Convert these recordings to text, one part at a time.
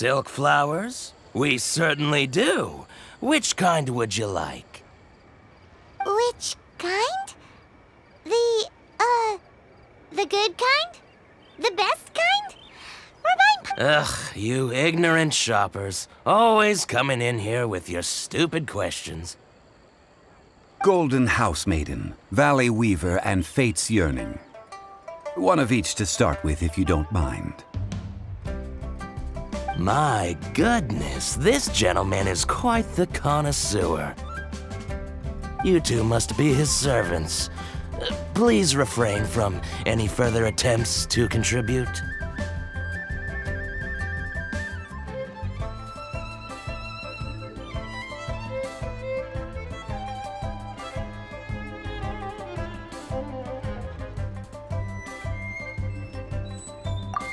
Silk flowers? We certainly do. Which kind would you like? Which kind? The good kind? The best kind? Ugh, you ignorant shoppers. Always coming in here with your stupid questions. Golden House Maiden, Valley Weaver, and Fate's Yearning. One of each to start with, if you don't mind. My goodness, this gentleman is quite the connoisseur. You two must be his servants. Please refrain from any further attempts to contribute.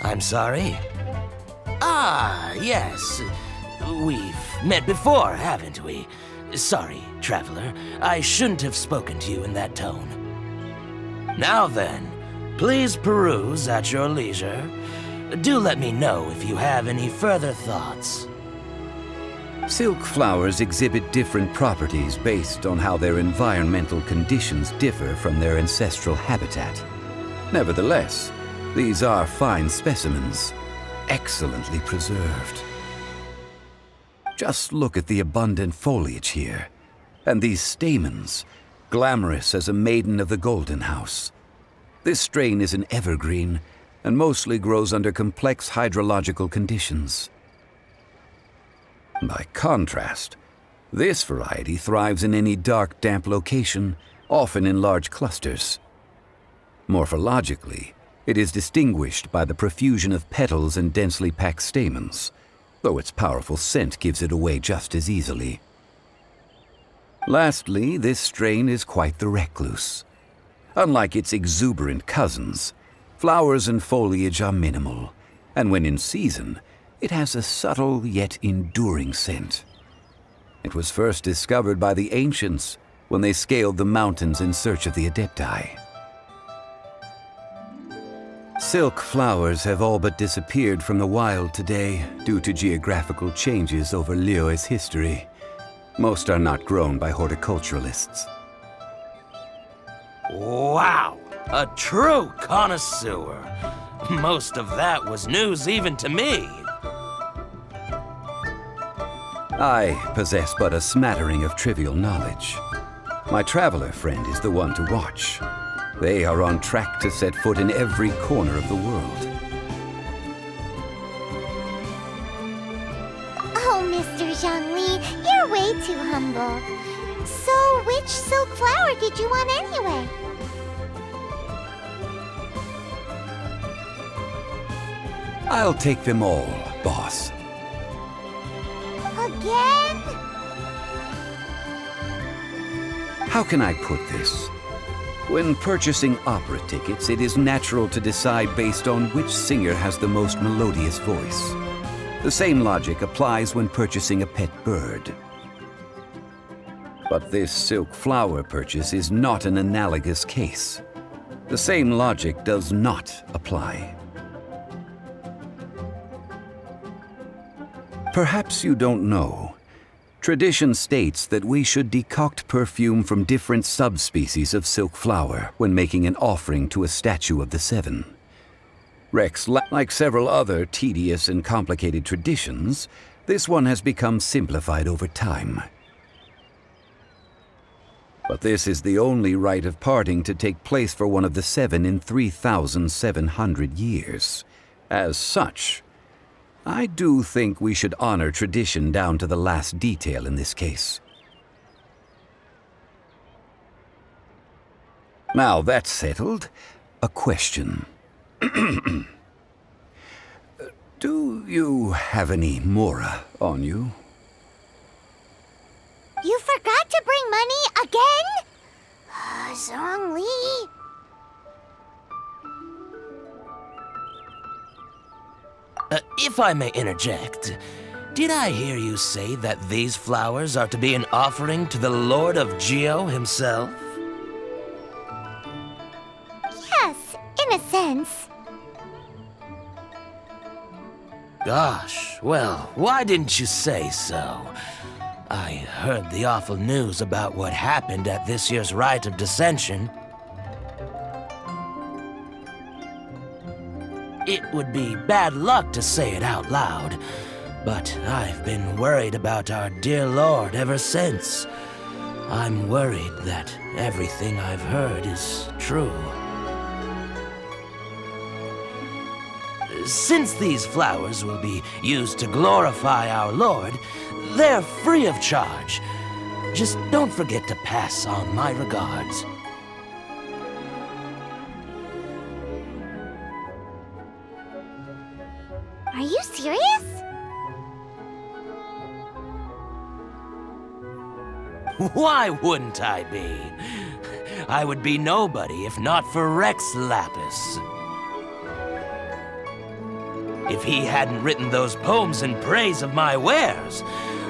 I'm sorry? Ah, yes. We've met before, haven't we? Sorry, traveler. I shouldn't have spoken to you in that tone. Now then, please peruse at your leisure. Do let me know if you have any further thoughts. Silk flowers exhibit different properties based on how their environmental conditions differ from their ancestral habitat. Nevertheless, these are fine specimens, excellently preserved. Just look at the abundant foliage here, and these stamens, glamorous as a maiden of the Golden House. This strain is an evergreen, and mostly grows under complex hydrological conditions. By contrast, this variety thrives in any dark, damp location, often in large clusters. Morphologically, it is distinguished by the profusion of petals and densely packed stamens, though its powerful scent gives it away just as easily. Lastly, this strain is quite the recluse. Unlike its exuberant cousins, flowers and foliage are minimal, and when in season, it has a subtle yet enduring scent. It was first discovered by the ancients when they scaled the mountains in search of the Adepti. Silk flowers have all but disappeared from the wild today due to geographical changes over Liyue's history. Most are not grown by horticulturalists. Wow! A true connoisseur! Most of that was news even to me. I possess but a smattering of trivial knowledge. My traveler friend is the one to watch. They are on track to set foot in every corner of the world. Oh, Mr. Zhongli, you're way too humble. So, which silk flower did you want anyway? I'll take them all, boss. Again? How can I put this? When purchasing opera tickets, it is natural to decide based on which singer has the most melodious voice. The same logic applies when purchasing a pet bird. But this silk flower purchase is not an analogous case. The same logic does not apply. Perhaps you don't know. Tradition states that we should decoct perfume from different subspecies of silk flower when making an offering to a statue of the Seven. Like several other tedious and complicated traditions, this one has become simplified over time. But this is the only rite of parting to take place for one of the Seven in 3,700 years. As such, I do think we should honor tradition down to the last detail in this case. Now that's settled, a question. Do you have any mora on you? You forgot to bring money again? Zhongli. If I may interject, did I hear you say that these flowers are to be an offering to the Lord of Geo himself? Yes, in a sense. gosh. Well, why didn't you say so? I heard the awful news about what happened at this year's Rite of Dissension. It would be bad luck to say it out loud, but I've been worried about our dear Lord ever since. I'm worried that everything I've heard is true. Since these flowers will be used to glorify our Lord, they're free of charge. Just don't forget to pass on my regards. Are you serious? Why wouldn't I be? I would be nobody if not for Rex Lapis. If he hadn't written those poems in praise of my wares,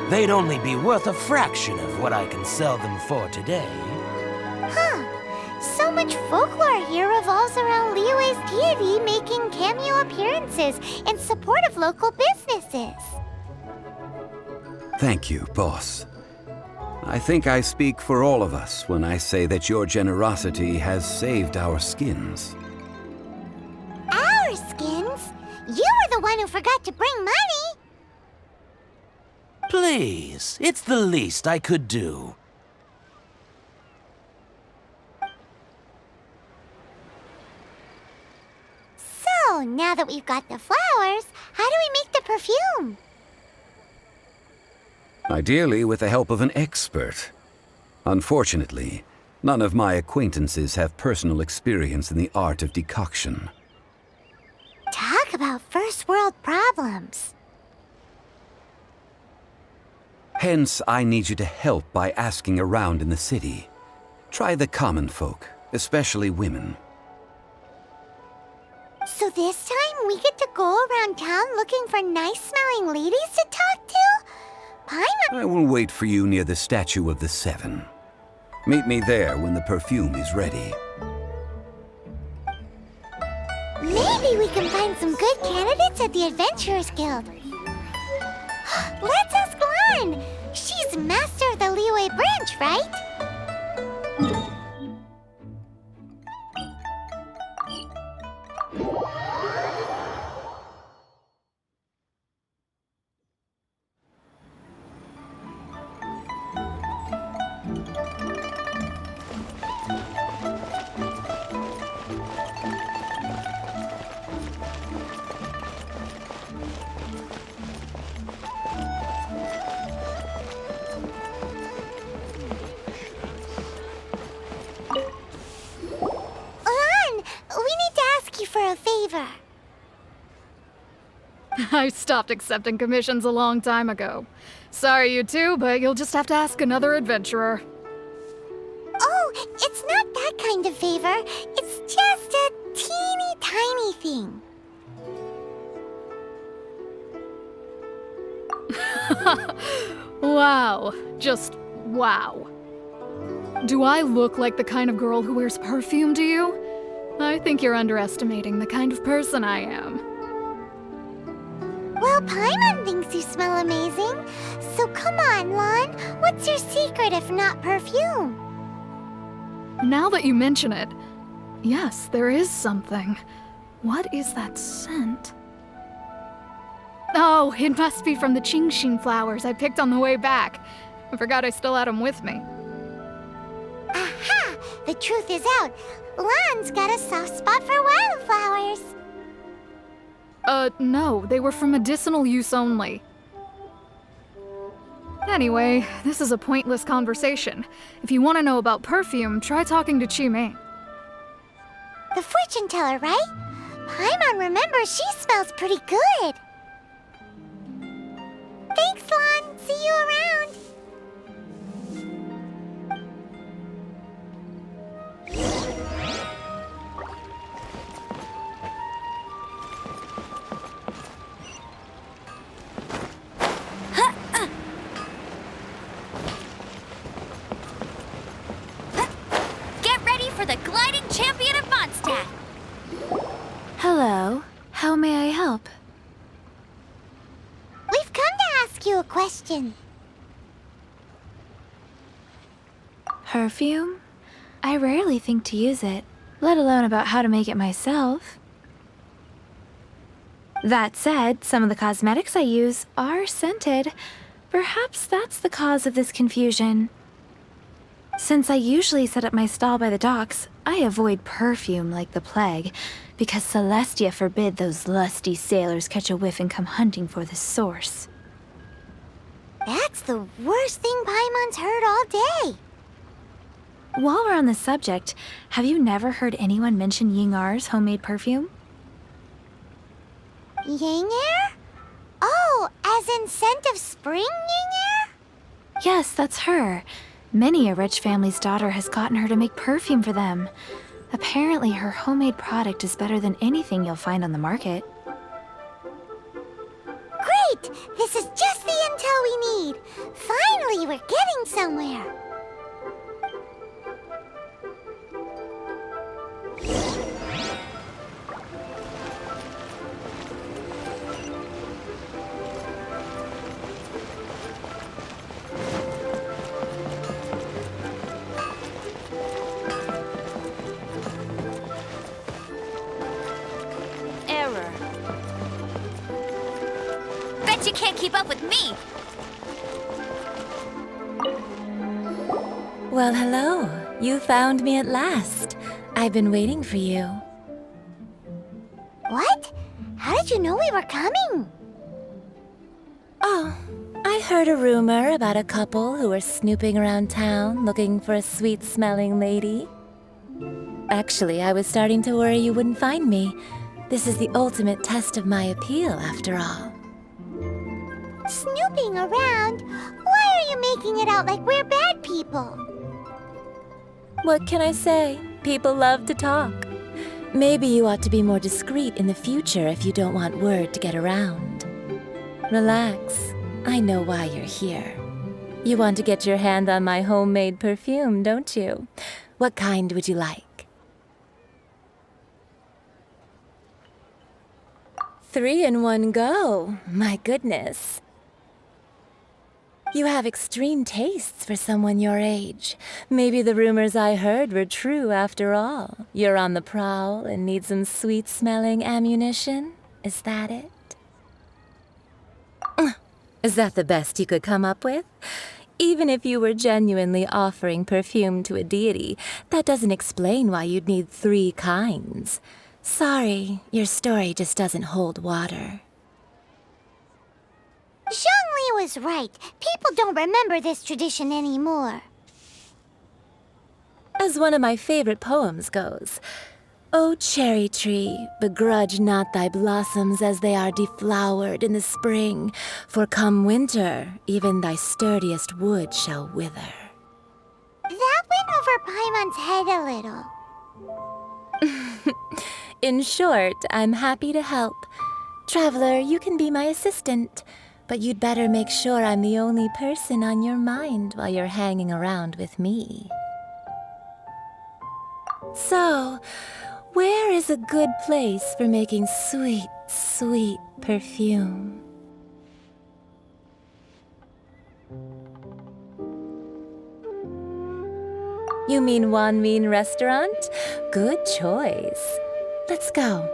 they'd only be worth a fraction of what I can sell them for today. Huh. So much folklore here revolves around Liyue's deity making cameo appearances in support of local businesses. Thank you, boss. I think I speak for all of us when I say that your generosity has saved our skins. Our skins? You were the one who forgot to bring money. Please, it's the least I could do. So, now that we've got the flowers, how do we make the perfume? Ideally with the help of an expert. Unfortunately, none of my acquaintances have personal experience in the art of decoction. Talk about first world problems. Hence, I need you to help by asking around in the city. Try the common folk, especially women. So this time we get to go around town looking for nice-smelling ladies to talk to? Paimon... I will wait for you near the Statue of the Seven. Meet me there when the perfume is ready. Maybe we can find some good candidates at the Adventurers Guild. Let's ask Lan! She's master of the Liyue branch, right? I stopped accepting commissions a long time ago. Sorry, you two, but you'll just have to ask another adventurer. Oh, it's not that kind of favor. It's just a teeny tiny thing. Wow. Just wow. Do I look like the kind of girl who wears perfume to you? I think you're underestimating the kind of person I am. Well, Paimon thinks you smell amazing. So come on, Lan. What's your secret if not perfume? Now that you mention it, yes, there is something. What is that scent? Oh, it must be from the Genshin flowers I picked on the way back. I forgot I still had them with me. Aha! The truth is out. Lan's got a soft spot for wildflowers. No, they were for medicinal use only. Anyway, this is a pointless conversation. If you want to know about perfume, try talking to Chi-Ming. The fortune teller, right? Paimon remembers she smells pretty good. Thanks, Lan. See you around. Get ready for the gliding champion of Mondstadt! Hello. How may I help? question. Perfume? I rarely think to use it, let alone about how to make it myself. That said, some of the cosmetics I use are scented. Perhaps that's the cause of this confusion. Since I usually set up my stall by the docks, I avoid perfume like the plague, because Celestia forbid those lusty sailors catch a whiff and come hunting for the source. That's the worst thing Paimon's heard all day. While we're on the subject, have you never heard anyone mention Yingar's homemade perfume? Yinger? Oh, as in scent of spring, Yinger? Yes, that's her. Many a rich family's daughter has gotten her to make perfume for them. Apparently, her homemade product is better than anything you'll find on the market. Great! This is just the intel we need. Finally, we're getting somewhere. Error. Bet you can't keep up with me! Well, hello. You found me at last. I've been waiting for you. What? How did you know we were coming? Oh, I heard a rumor about a couple who were snooping around town looking for a sweet-smelling lady. Actually, I was starting to worry you wouldn't find me. This is the ultimate test of my appeal, after all. Snooping around? Why are you making it out like we're bad people? What can I say? People love to talk. Maybe you ought to be more discreet in the future if you don't want word to get around. Relax. I know why you're here. You want to get your hand on my homemade perfume, don't you? What kind would you like? 3 in one go. My goodness. You have extreme tastes for someone your age. Maybe the rumors I heard were true after all. You're on the prowl and need some sweet-smelling ammunition? Is that it? Is that the best you could come up with? Even if you were genuinely offering perfume to a deity, that doesn't explain why you'd need 3 kinds. Sorry, your story just doesn't hold water. Zhongli was right. People don't remember this tradition anymore. As one of my favorite poems goes, O cherry tree, begrudge not thy blossoms as they are deflowered in the spring, for come winter, even thy sturdiest wood shall wither. That went over Paimon's head a little. In short, I'm happy to help. Traveler, you can be my assistant, but you'd better make sure I'm the only person on your mind while you're hanging around with me. So, where is a good place for making sweet, sweet perfume? You mean Wanmin Restaurant? Good choice. Let's go.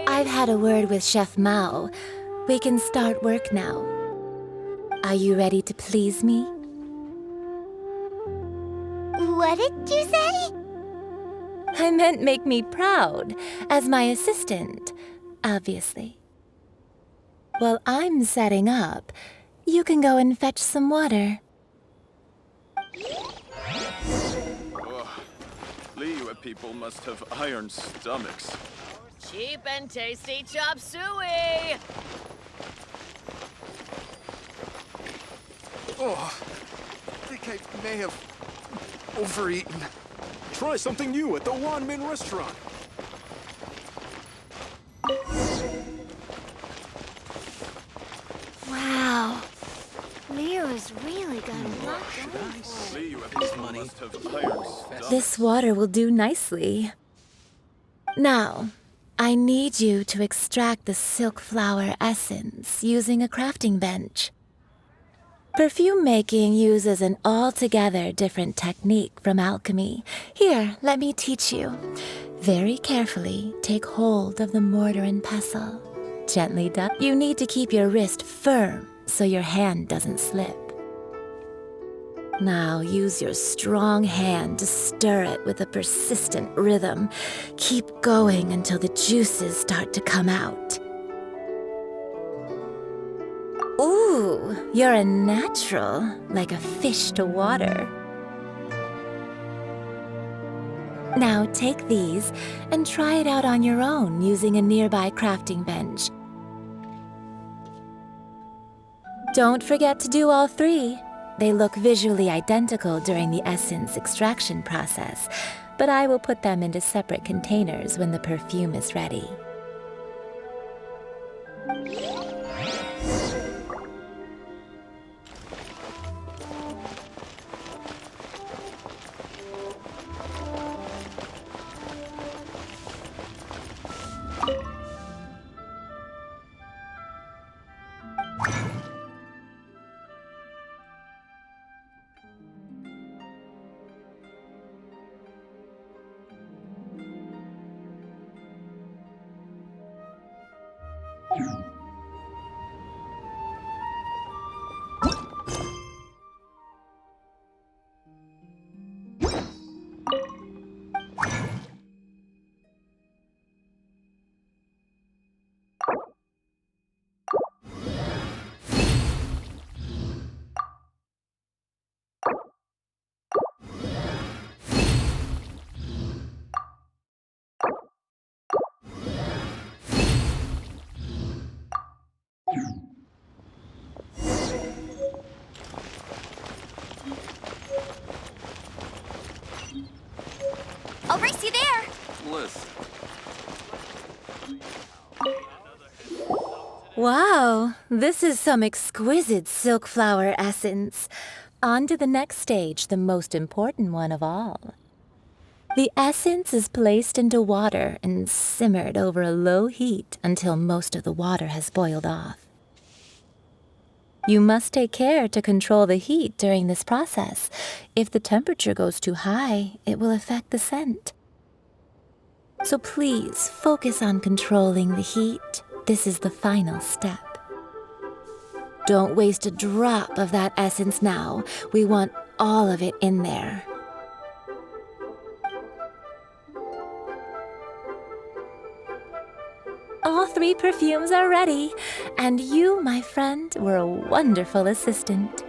I've had a word with Chef Mao. We can start work now. Are you ready to please me? What did you say? I meant make me proud, as my assistant, obviously. While I'm setting up, you can go and fetch some water. Liyue people must have iron stomachs. Cheap and tasty chop suey! Oh, I think I may have overeaten. Try something new at the Wanmin Restaurant. Wow. This water will do nicely. Now, I need you to extract the silk flower essence using a crafting bench. Perfume making uses an altogether different technique from alchemy. Here, let me teach you. Very carefully, take hold of the mortar and pestle. Gently dip. You need to keep your wrist firm so your hand doesn't slip. Now use your strong hand to stir it with a persistent rhythm. Keep going until the juices start to come out. Ooh, you're a natural, like a fish to water. Now take these and try it out on your own using a nearby crafting bench. Don't forget to do all three. They look visually identical during the essence extraction process, but I will put them into separate containers when the perfume is ready. I'll race you there! Listen. Wow, this is some exquisite silk flower essence. On to the next stage, the most important one of all. The essence is placed into water and simmered over a low heat until most of the water has boiled off. You must take care to control the heat during this process. If the temperature goes too high, it will affect the scent. So please focus on controlling the heat. This is the final step. Don't waste a drop of that essence now. We want all of it in there. All three perfumes are ready, and you, my friend, were a wonderful assistant.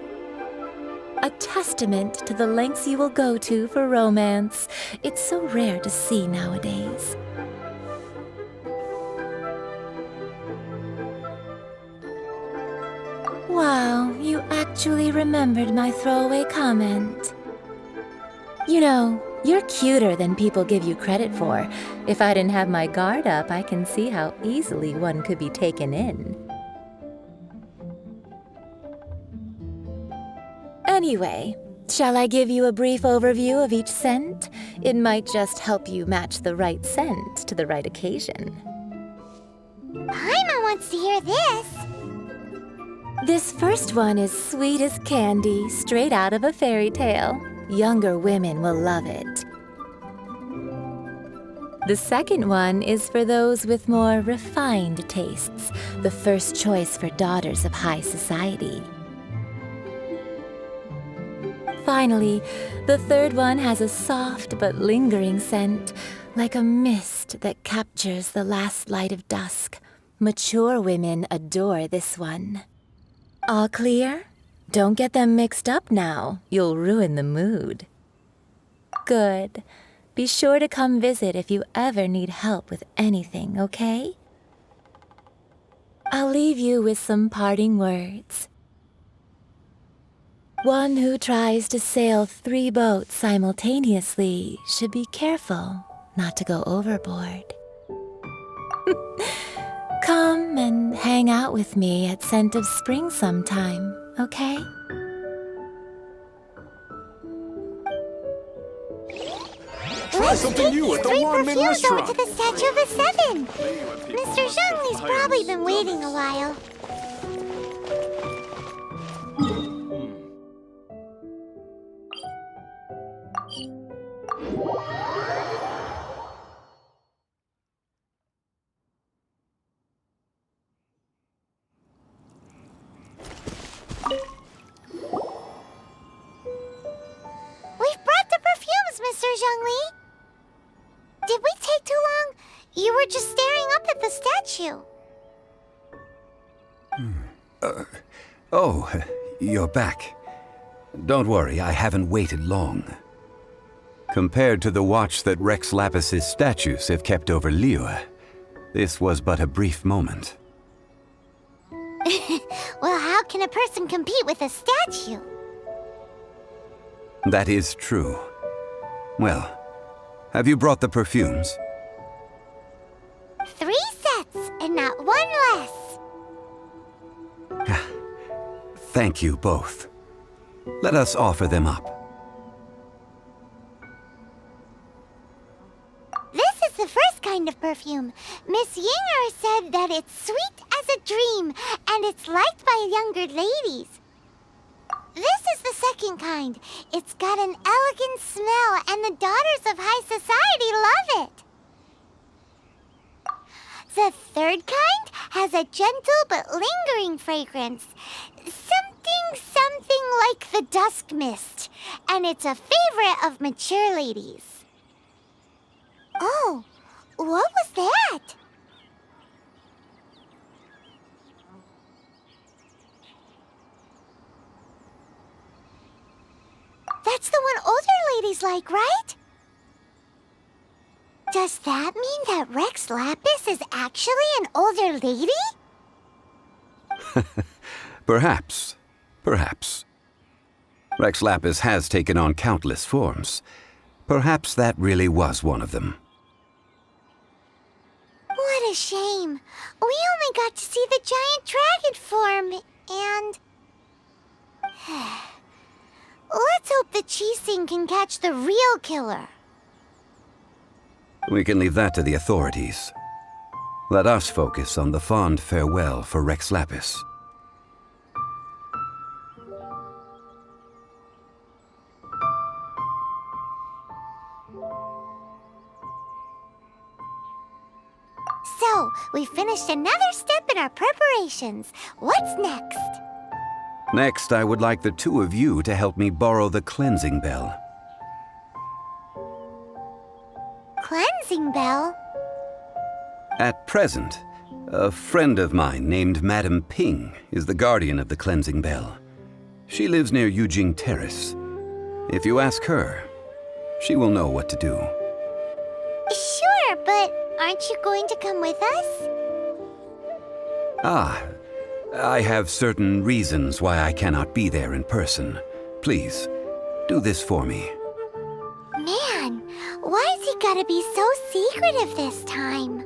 A testament to the lengths you will go to for romance. It's so rare to see nowadays. Wow, you actually remembered my throwaway comment. You know, you're cuter than people give you credit for. If I didn't have my guard up, I can see how easily one could be taken in. Anyway, shall I give you a brief overview of each scent? It might just help you match the right scent to the right occasion. Paimon wants to hear this. This first one is sweet as candy, straight out of a fairy tale. Younger women will love it. The second one is for those with more refined tastes, the first choice for daughters of high society. Finally, the third one has a soft but lingering scent, like a mist that captures the last light of dusk. Mature women adore this one. All clear? Don't get them mixed up now. You'll ruin the mood. Good. Be sure to come visit if you ever need help with anything, okay? I'll leave you with some parting words. One who tries to sail 3 boats simultaneously should be careful not to go overboard. Come and hang out with me at Scent of Spring sometime, okay? Try something new at the Wanmin perfumes restaurant. over to the statue of the Seven. Mr. Zhongli's probably been waiting a while. We've brought the perfumes, Mr. Zhongli. Did we take too long? You were just staring up at the statue. Oh, you're back. Don't worry, I haven't waited long. Compared to the watch that Rex Lapis's statues have kept over Liyue, this was but a brief moment. Well, how can a person compete with a statue? That is true. Well, have you brought the perfumes? 3 sets and not one less. Thank you both. Let us offer them up. This is the first kind of perfume. Miss Yinger said that it's sweet as a dream, and it's liked by younger ladies. This is the second kind. It's got an elegant smell, and the daughters of high society love it. The third kind has a gentle but lingering fragrance. Something like the dusk mist, and it's a favorite of mature ladies. Oh, what was that? That's the one older ladies like, right? Does that mean that Rex Lapis is actually an older lady? Perhaps. Perhaps. Rex Lapis has taken on countless forms. Perhaps that really was one of them. What a shame. We only got to see the giant dragon form, and... Let's hope that Qixing can catch the real killer. We can leave that to the authorities. Let us focus on the fond farewell for Rex Lapis. So, we finished another step in our preparations. What's next? Next, I would like the two of you to help me borrow the cleansing bell. Cleansing bell? At present, a friend of mine named Madame Ping is the guardian of the cleansing bell. She lives near Yujing Terrace. If you ask her, she will know what to do. Sure, but aren't you going to come with us? Ah, I have certain reasons why I cannot be there in person. Please, do this for me. Man, why's he gotta be so secretive this time?